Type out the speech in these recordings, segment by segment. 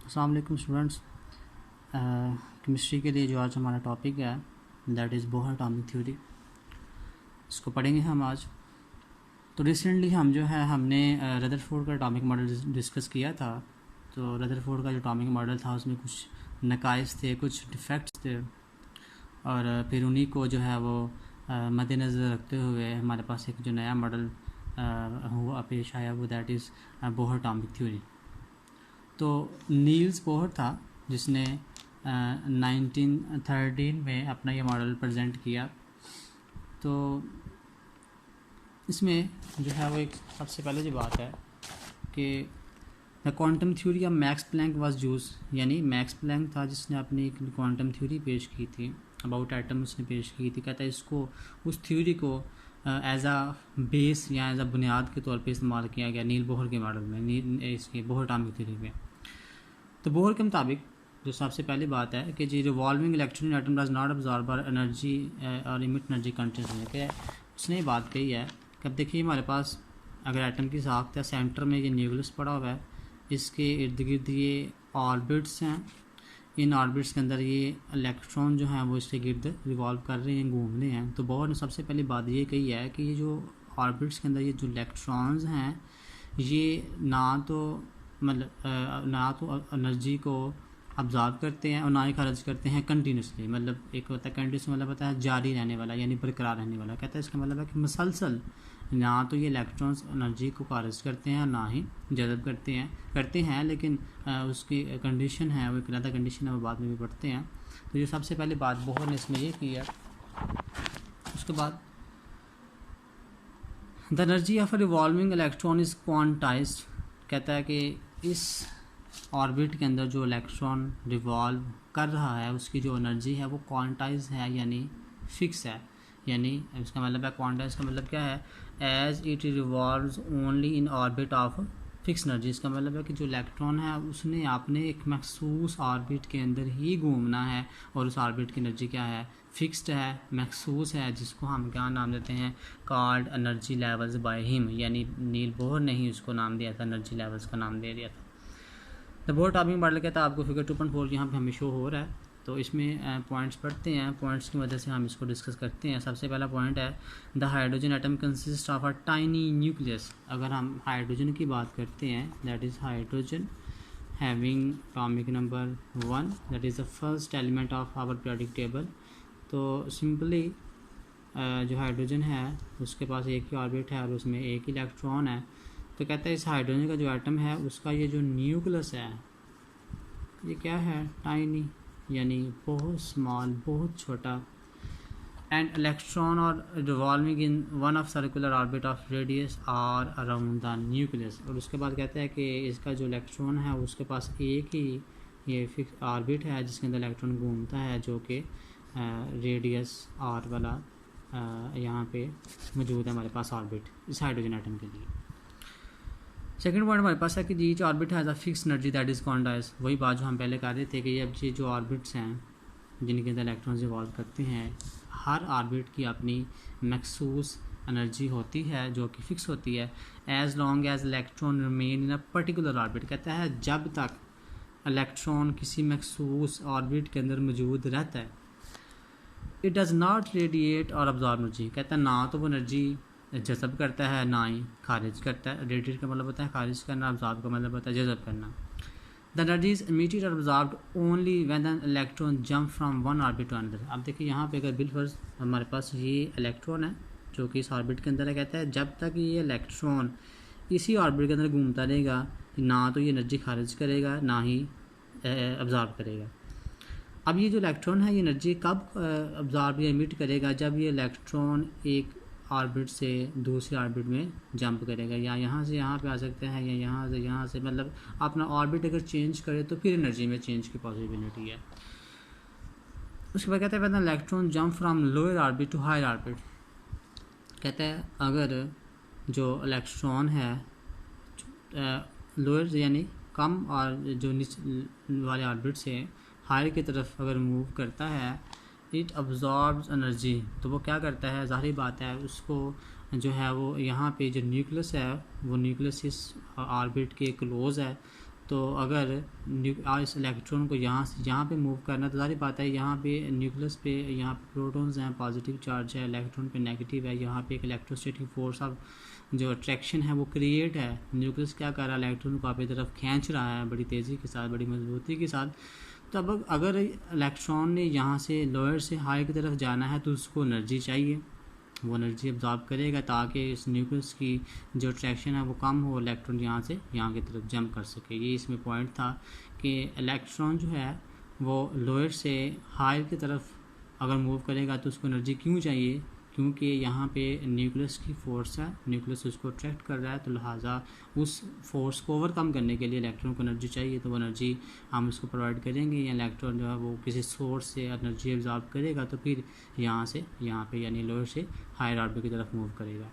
अस्सलाम वालेकुम students. Chemistry के लिए जो आज हमारा टॉपिक है that is Bohr atomic theory, इसको पढ़ेंगे हम आज। तो रिसेंटली हमने रदरफोर्ड का एटॉमिक मॉडल डिस्कस किया था। तो रदरफोर्ड का जो एटॉमिक मॉडल था उसमें कुछ नकाइस थे, कुछ डिफेक्ट्स थे, और फिर उन्हीं को जो है वो मद्देनज़र रखते हुए हमारे पास एक जो नया मॉडल हुआ पेश आया, वो that is Bohr atomic theory. तो नील्स बोहर था जिसने 1913 में अपना ये मॉडल प्रेजेंट किया। तो इसमें जो है वो एक सबसे पहले जो बात है कि the quantum theory of Max Planck was use, यानी मैक्स प्लैंक था जिसने अपनी एक क्वांटम थ्योरी पेश की थी, अबाउट एटम उसने पेश की थी। कहता है इसको, उस थ्योरी को एज आ बेस या एज आ बुनियाद के तौर पे इस्तेमाल किया गया नील बोहर के मॉडल में, इसके बोहर एटॉमिक थ्योरी में। तो बोहर के मुताबिक जो सबसे पहली बात है कि जी revolving electron atom does not absorb energy और इमिट एनर्जी कंटिन्यूसली। उसने ये बात कही है कि अब देखिए हमारे पास अगर एटम की साख्त है, सेंटर में ये न्यूक्लियस पड़ा हुआ है, इसके इर्द गिर्द ये ऑर्बिट्स हैं, इन ऑर्बिट्स के अंदर ये इलेक्ट्रॉन जो हैं वो इसके गिर्द रिवॉल्व कर रहे हैं, घूम रहे हैं। तो बोहर ने सबसे पहली बात ये कही है कि ये जो ऑर्बिट्स के अंदर ये जो इलेक्ट्रॉन्स हैं ये ना तो एनर्जी को अब्जॉर्ब करते हैं और ना ही खारिज करते हैं कंटिन्यूसली। मतलब एक होता है कंटिन्यूस, मतलब होता है जारी रहने वाला यानी बरकरार रहने वाला। कहता है इसका मतलब है कि मुसलसल ना तो ये इलेक्ट्रॉन्स एनर्जी को खारिज करते हैं और ना ही जज़ब करते हैं, लेकिन उसकी कंडीशन है वो एक अलग कंडीशन है, वो बाद में भी पढ़ते हैं। तो ये सबसे पहले बात बोहर ने इसमें ये की है। उसके बाद the energy of a revolving electron is quantized. कहता है कि इस ऑर्बिट के अंदर जो इलेक्ट्रॉन रिवॉल्व कर रहा है उसकी जो एनर्जी है वो क्वांटाइज है, यानी फिक्स है। यानी इसका मतलब है क्वांटाइज का मतलब क्या है, as it revolves only in orbit of fix energy. इसका मतलब है कि जो इलेक्ट्रॉन है उसने आपने एक मखसूस ऑर्बिट के अंदर ही घूमना है और उस ऑर्बिट की एनर्जी क्या है, फिक्स्ड है, मखसूस है, जिसको हम क्या नाम देते हैं, called energy levels by him. यानी नील बोहर ने ही उसको नाम दिया था, एनर्जी लेवल्स का नाम दे दिया था। द बोहर एटॉमिक मॉडल कहता है, आपको फिगर 2.4 यहाँ पे हमें शो हो रहा है। तो इसमें पॉइंट्स पढ़ते हैं, पॉइंट्स की वजह से हम इसको डिस्कस करते हैं। सबसे पहला पॉइंट है the hydrogen atom consist of a tiny nucleus. अगर हम हाइड्रोजन की बात करते हैं, that is hydrogen having atomic number 1, that is the first element of our periodic table. तो सिंपली जो हाइड्रोजन है उसके पास एक ही ऑर्बिट है और उसमें एक ही इलेक्ट्रॉन है। तो कहता है इस हाइड्रोजन का जो एटम है उसका ये जो न्यूक्लियस है ये क्या है, टाइनी, यानी बहुत स्मॉल, बहुत छोटा, एंड इलेक्ट्रॉन और revolving in one of circular orbit of radius R around the nucleus. और उसके बाद कहता है कि इसका जो इलेक्ट्रॉन है उसके पास एक ही ये फिक्स ऑर्बिट है जिसके अंदर इलेक्ट्रॉन घूमता है, जो कि रेडियस आर वाला यहाँ पे मौजूद है हमारे पास ऑर्बिट इस हाइड्रोजन एटम के लिए। सेकंड पॉइंट हमारे पास है कि जी जो orbit has a fix energy that is quantize. वही बात जो हम पहले कर रहे थे कि अब ये जो ऑर्बिट्स हैं जिनके अंदर इलेक्ट्रॉन्स इवॉल्व करते हैं, हर ऑर्बिट की अपनी मखसूस एनर्जी होती है जो कि फिक्स होती है, as long as electron remain in a particular orbit. कहता है जब तक इलेक्ट्रॉन किसी मखसूस ऑर्बिट के अंदर मौजूद रहता है, इट डज़ नॉट रेडिएट और अब्जॉर्ब एनर्जी। कहता है ना तो वो एनर्जी जज़ब करता है ना ही खारिज करता है। रेडिएट का मतलब होता है खारिज करना, अब्जॉर्ब का मतलब होता है जज़ब करना। द एनर्जी इज इमिटेड और absorbed only when the electron jump from one orbit to another. अब देखिए यहाँ पे अगर बिलफर्ज हमारे पास ये इलेक्ट्रॉन है जो कि इस ऑर्बिट के अंदर है, कहता है जब तक ये इलेक्ट्रॉन इसी ऑर्बिट के अंदर घूमता रहेगा ना तो ये एनर्जी खारिज करेगा ना ही अब्जॉर्ब करेगा। अब ये जो इलेक्ट्रॉन है ये एनर्जी कब अब्जॉर्ब या इमिट करेगा, जब ये इलेक्ट्रॉन एक ऑर्बिट से दूसरे ऑर्बिट में जंप करेगा, या यहाँ से यहाँ पे आ सकते हैं या यहाँ से मतलब अपना ऑर्बिट अगर चेंज करे तो फिर एनर्जी में चेंज की पॉसिबिलिटी है। उसके बाद कहते हैं when electron jump from lower orbit to higher orbit. कहते हैं अगर जो इलेक्ट्रॉन है लोअर यानी कम और जो नीचे वाले ऑर्बिट से हायर की तरफ अगर मूव करता है, इट अब्जॉर्ब्स एनर्जी। तो वो क्या करता है, ज़ाहिर बात है उसको जो है वो यहाँ पे जो न्यूक्लियस है वो न्यूक्लियस इस ऑर्बिट के क्लोज है तो अगर इस इलेक्ट्रॉन को यहाँ से यहाँ पे मूव करना, तो सारी बात है यहाँ पे न्यूक्लियस पे यहाँ पे प्रोटॉन्स हैं, पॉजिटिव चार्ज है, इलेक्ट्रॉन पे नेगेटिव है, यहाँ पे एक इलेक्ट्रोस्टैटिक फोर्स ऑफ जो अट्रैक्शन है वो क्रिएट है। न्यूक्लियस क्या कर रहा है, इलेक्ट्रॉन को अपनी तरफ खींच रहा है बड़ी तेज़ी के साथ, बड़ी मजबूती के साथ। तो अब अगर इलेक्ट्रॉन ने यहाँ से लोअर से हाई की तरफ जाना है तो उसको एनर्जी चाहिए, वो एनर्जी अब्जॉर्ब करेगा ताकि इस न्यूक्लियस की जो अट्रैक्शन है वो कम हो, इलेक्ट्रॉन यहाँ से यहाँ की तरफ जंप कर सके। ये इसमें पॉइंट था कि इलेक्ट्रॉन जो है वो लोअर से हाई की तरफ अगर मूव करेगा तो उसको एनर्जी क्यों चाहिए, क्योंकि यहाँ पे न्यूक्लियस की फोर्स है, न्यूक्लियस उसको अट्रैक्ट कर रहा है, तो लिहाजा उस फोर्स को ओवरकम करने के लिए इलेक्ट्रॉन को एनर्जी चाहिए। तो वो एनर्जी हम उसको प्रोवाइड करेंगे, या इलेक्ट्रॉन जो है वो किसी सोर्स से एनर्जी एब्जॉर्ब करेगा तो फिर यहाँ से यहाँ पे यानी लोअर से हायर ऑर्बिट की तरफ मूव करेगा।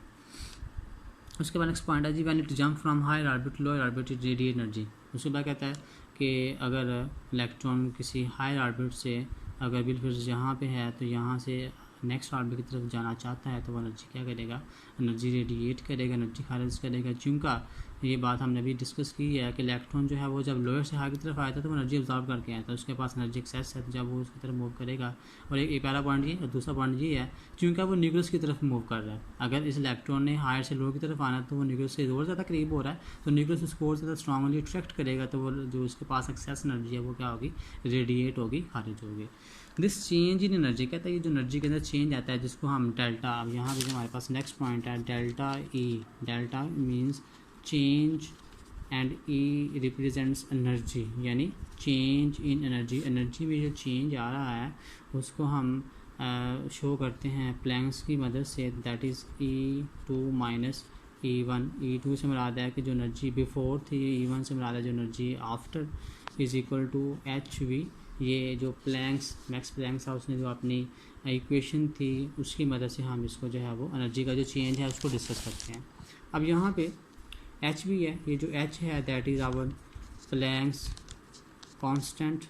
उसके बाद नेक्स्ट पॉइंट है जी, when it jump from higher orbit to lower orbit it radiate energy. उसके बाद कहता है कि अगर इलेक्ट्रॉन किसी हायर ऑर्बिट से अगर बिल्कुल यहाँ पे है तो यहाँ से नेक्स्ट ऑर्बिट की तरफ जाना चाहता है तो वो एनर्जी क्या करेगा, एनर्जी रेडिएट करेगा, एनर्जी खारिज करेगा। चूँकि ये बात हमने अभी डिस्कस की है कि इलेक्ट्रॉन जो है वो जब लोअर से हाई की तरफ आया था तो वो एनर्जी अब्जॉर्ब करके आया था, उसके पास एनर्जी एक्सेस है, तो जब वो उसकी तरफ मूव करेगा। और एक पहला पॉइंट ये और दूसरा पॉइंट ये है चूँकि वो न्यूक्लियस की तरफ मूव कर रहा है। अगर इस इलेक्ट्रॉन ने हायर से लोअर की तरफ आना तो वो न्यूक्लियस से और ज़्यादा करीब हो रहा है, तो न्यूक्लियस उसको और ज़्यादा स्ट्रांगली अट्रैक्ट करेगा, तो वो जो उसके पास एक्सेस एनर्जी है वो क्या होगी, रेडिएट होगी, खारिज होगी। दिस चेंज इन एनर्जी, कहता है ये जो एनर्जी के अंदर चेंज आता है जिसको हम डेल्टा, अब यहाँ पे हमारे पास नेक्स्ट पॉइंट है delta E. Delta means change and E represents energy, यानी चेंज इन एनर्जी। एनर्जी में जो चेंज आ रहा है उसको हम शो करते हैं प्लैंक्स की मदद से, that is E2 minus E1। E2 से मुराद है कि जो एनर्जी बिफोर थी, E1 से मुराद है जो energy after, is equal to HV। ये जो प्लैंक्स, मैक्स प्लैंक्स था उसने जो अपनी इक्वेशन थी उसकी मदद से हम इसको जो है वो एनर्जी का जो चेंज है उसको डिस्कस करते हैं। अब यहाँ पे H भी है, ये जो H है that is our Planck's constant,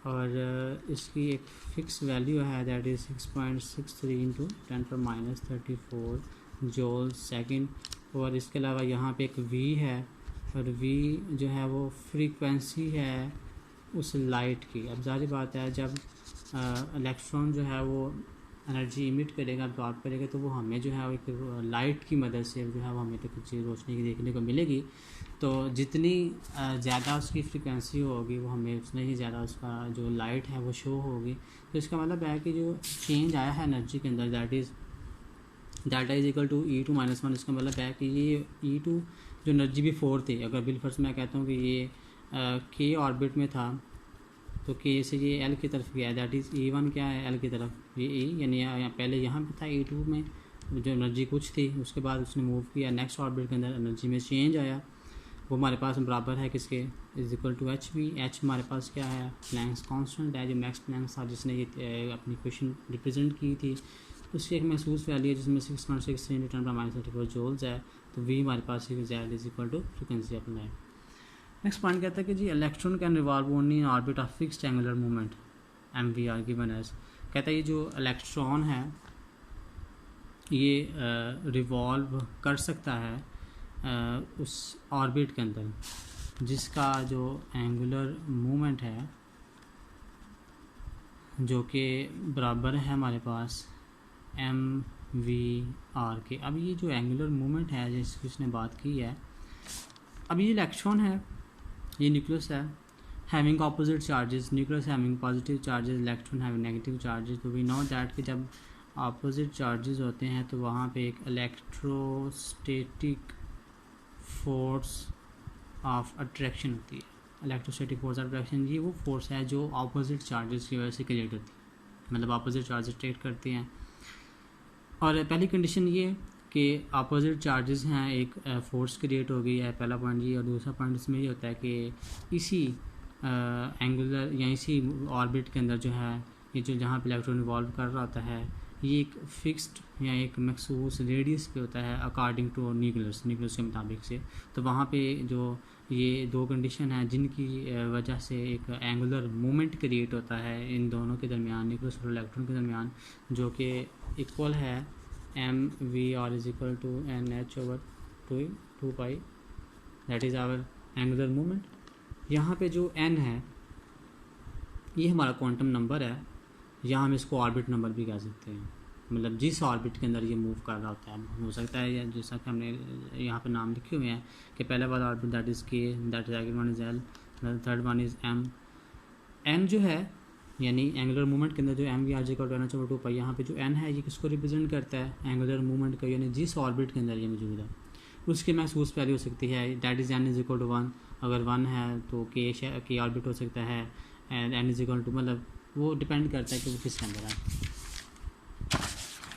और इसकी एक फ़िक्स वैल्यू है that is 6.63 into 10⁻34 joule second. और इसके अलावा यहाँ पे एक V है, और V जो है वो फ्रीक्वेंसी है उस लाइट की। अब जाहिर बात है जब इलेक्ट्रॉन जो है वो एनर्जी इमिट करेगा, अब्जॉर्ब करेगा, तो वो हमें जो है एक लाइट की मदद से जो है वो हमें तो कुछ रोशनी की देखने को मिलेगी। तो जितनी ज़्यादा उसकी फ्रीक्वेंसी होगी वो हमें उतना ही ज़्यादा उसका जो लाइट है वो शो होगी। तो इसका मतलब है कि जो चेंज आया है एनर्जी के अंदर दैट इज़ डाटा is equal to E2 minus 1। इसका मतलब है कि ये E2 जो एनर्जी बिफोर थी, अगर बिलफर्स मैं कहता हूँ कि ये K ऑर्बिट में था तो K से ये L की तरफ गया, दैट इज़ E1 क्या है, L की तरफ, ये E यानी पहले यहाँ पे था E2 में जो एनर्जी कुछ थी, उसके बाद उसने मूव किया नेक्स्ट ऑर्बिट के अंदर, एनर्जी में चेंज आया, वो हमारे पास बराबर है किसके, is equal to HV। H हमारे पास क्या है, प्लैंक्स कांस्टेंट है, जो मैक्स प्लैंक्स था जिसने ये अपनी क्वेश्चन रिप्रेजेंट की थी, उसकी एक महसूस वैल्यू है जिसमें 6.63 × 10⁻34 जूल्स है। तो V हमारे पास Z is equal to frequency of light. Next point कहता है कि जी electron can revolve only in orbit of fixed angular movement MVR given as. कहता है ये जो इलेक्ट्रॉन है ये रिवॉल्व कर सकता है उस ऑर्बिट के अंदर जिसका जो एंगुलर मूवमेंट है जो कि बराबर है हमारे पास MVR के। अब ये जो एंगुलर मूवमेंट है जिसकी उसने बात की है, अब ये इलेक्ट्रॉन है, ये न्यूक्लियस है, having opposite charges, nucleus having positive charges, electron having negative charges. तो वी नो दैट कि जब ऑपोजिट चार्जेस होते हैं तो वहाँ पे एक इलेक्ट्रोस्टैटिक फोर्स ऑफ अट्रैक्शन होती है। इलेक्ट्रोस्टैटिक फोर्स ऑफ अट्रैक्शन ये वो फोर्स है जो ऑपोजिट चार्जेस की वजह से क्रिएट होती है, मतलब ऑपोजिट चार्जेस अट्रैक्ट करते हैं। और पहली कंडीशन ये कि अपोजिट चार्जेस हैं, एक फोर्स क्रिएट हो गई है, पहला पॉइंट ये। और दूसरा पॉइंट इसमें ये होता है कि इसी एंगुलर या इसी ऑर्बिट के अंदर जो है ये जो जहाँ पे इलेक्ट्रॉन इवॉल्व कर रहा होता है ये एक फिक्स्ड या एक मखसूस रेडियस पे होता है अकॉर्डिंग टू न्यूक्लियस के मुताबिक से। तो वहाँ पे जो ये दो कंडीशन हैं जिनकी वजह से एक एंगुलर मोमेंट क्रिएट होता है इन दोनों के दरमियान, न्यूक्लियस और इलेक्ट्रॉन के दरमियान, जो कि इक्वल है MVR is equal to NH/2 pi, that is our angular moment. यहाँ पे जो n है ये हमारा क्वांटम नंबर है, या हम इसको ऑर्बिट नंबर भी कह सकते हैं, मतलब जिस ऑर्बिट के अंदर ये मूव कर रहा होता है। हो सकता है जैसा कि हमने यहाँ पे नाम लिखे हुए हैं कि पहला वाला orbit that is K, that second one is L, third one is M. N जो है यानी एंगुलर मूवमेंट के अंदर जो एम वी आर जे का टू टू पाई, यहाँ पे जो एन है ये किसको रिप्रेजेंट करता है, एंगुलर मूवमेंट का, यानी जिस ऑर्बिट के अंदर ये मौजूद है उसकी महसूस वैल्यू हो सकती है that is N is equal to 1। अगर 1 है तो के ऑर्बिट हो सकता है, and N is equal to, मतलब वो डिपेंड करता है कि वो किसके अंदर है।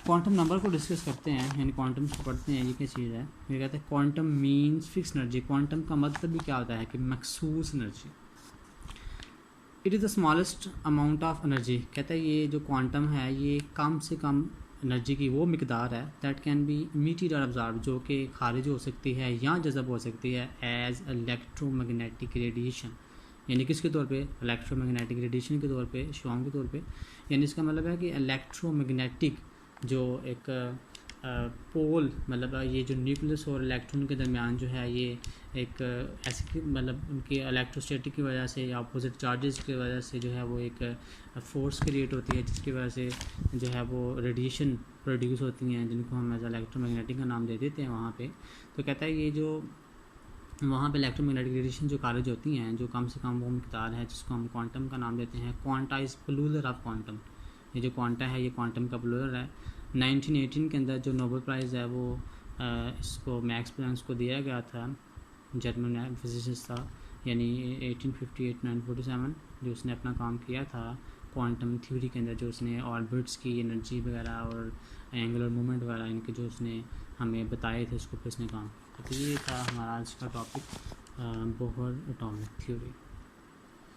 क्वांटम नंबर को डिस्कस करते हैं, यानी क्वांटम को पढ़ते हैं। ये क्या चीज़ है, ये कहते हैं quantum means fix energy. Quantum का मतलब भी क्या होता है कि मखसूस energy. It is the smallest amount of energy, कहता है ये जो क्वांटम है ये कम से कम एनर्जी की वो मिकदार है दैट कैन बी इमिटेड और ऑब्जर्व, जो कि खारिज हो सकती है या जज़ब हो सकती है एज इलेक्ट्रोमैग्नेटिक रेडिएशन, यानी किसके तौर पे, इलेक्ट्रोमैग्नेटिक रेडिएशन के तौर पे, शुआओं के तौर पे। यानी इसका मतलब है कि इलेक्ट्रोमैग्नेटिक जो एक पोल, मतलब ये जो न्यूक्लियस और इलेक्ट्रॉन के दरमियान जो है ये एक ऐसी, मतलब उनकी इलेक्ट्रोस्टैटिक की वजह से या अपोजिट चार्जेस की वजह से जो है वो एक फोर्स क्रिएट होती है, जिसकी वजह से जो है वो रेडिएशन प्रोड्यूस होती हैं, जिनको हम एज इलेक्ट्रोमैग्नेटिक का नाम दे देते हैं वहाँ पे। तो कहता है ये जो वहाँ पे इलेक्ट्रोमैग्नेटिक रेडिएशन जो खारिज होती हैं जो कम से कम वो मिकदार है जिसको हम क्वांटम का नाम देते हैं, क्वांटाइज प्लूरल ऑफ क्वांटम। ये जो क्वांटा है ये क्वांटम का प्लूरल है। 1918 के अंदर जो नोबेल प्राइज़ है वो इसको मैक्स प्लैंक को दिया गया था, जर्मन फिजिसिस्ट था, यानी 1858-1947 जो उसने अपना काम किया था क्वांटम थ्योरी के अंदर, जो उसने ऑर्बिट्स की एनर्जी वगैरह और एंगुलर मूवमेंट वगैरह इनके जो उसने हमें बताए थे उसको उसने काम। तो ये था हमारा आज का टॉपिक, बोहर एटॉमिक थ्योरी।